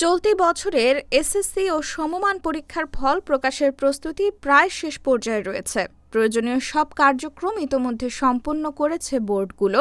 চলতি বছরের এসএসসি ও সমমান পরীক্ষার ফল প্রকাশের প্রস্তুতি প্রায় শেষ পর্যায়ে রয়েছে। প্রয়োজনীয় সব কার্যক্রম ইতোমধ্যে সম্পন্ন করেছে বোর্ডগুলো,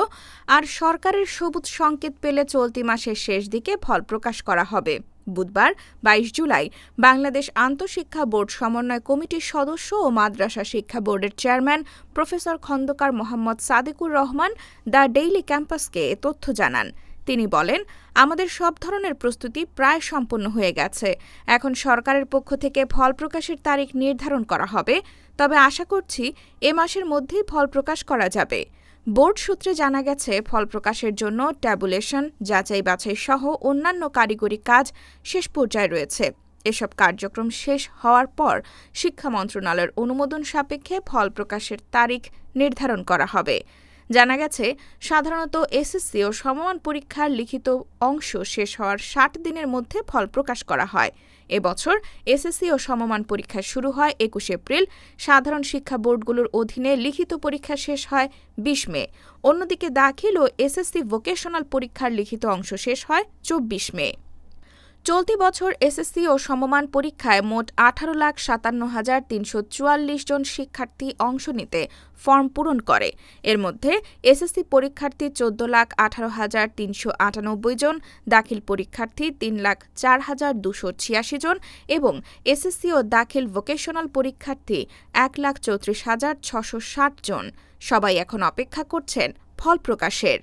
আর সরকারের সবুজ সংকেত পেলে চলতি মাসের শেষ দিকে ফল প্রকাশ করা হবে। বুধবার ২২ জুলাই বাংলাদেশ আন্তঃশিক্ষা বোর্ড সমন্বয় কমিটির সদস্য ও মাদ্রাসা শিক্ষা বোর্ডের chairman professor Khandakar Mohammad Sadekur Rahman the daily ক্যাম্পাসকে এ তথ্য জানান। তিনি বলেন, আমাদের সব ধরনের প্রস্তুতি প্রায় সম্পন্ন হয়ে গেছে। এখন সরকারের পক্ষ থেকে ফল প্রকাশের তারিখ নির্ধারণ করা হবে, তবে আশা করছি এ মাসের মধ্যেই ফল প্রকাশ করা যাবে। বোর্ড সূত্রে জানা গেছে, ফল প্রকাশের জন্য ট্যাবুলেশন, যাচাই বাছাই সহ অন্যান্য কারিগরি কাজ শেষ পর্যায়ে রয়েছে। এসব কার্যক্রম শেষ হওয়ার পর শিক্ষা মন্ত্রণালয়ের অনুমোদন সাপেক্ষে ফল প্রকাশের তারিখ নির্ধারণ করা হবে। জানা গেছে, সাধারণত এসএসসি ও সমমান পরীক্ষার লিখিত অংশ শেষ হওয়ার ৬০ দিনের মধ্যে ফল প্রকাশ করা হয়। এবছর এসএসসি ও সমমান পরীক্ষা শুরু হয় ২১ এপ্রিল। সাধারণ শিক্ষা বোর্ডগুলোর অধীনে লিখিত পরীক্ষা শেষ হয় ২০ মে। অন্যদিকে দাখিল ও এসএসসি ভোকেশনাল পরীক্ষার লিখিত অংশ শেষ হয় ২৪ মে। চলতি বছর এসএসসি ও সমমান পরীক্ষায় মোট ১৮,৫৭,৩৪৪ জন শিক্ষার্থী অংশ নিতে ফর্ম পূরণ করে। এর মধ্যে এসএসসি পরীক্ষার্থী ১৪,১৮,৩৯৮ জন, দাখিল পরীক্ষার্থী ৩,০৪,২৮৬ জন এবং এসএসসি ও দাখিল ভোকেশনাল পরীক্ষার্থী ১,৩৪,৬৬০ জন। সবাই এখন অপেক্ষা করছেন ফল প্রকাশের।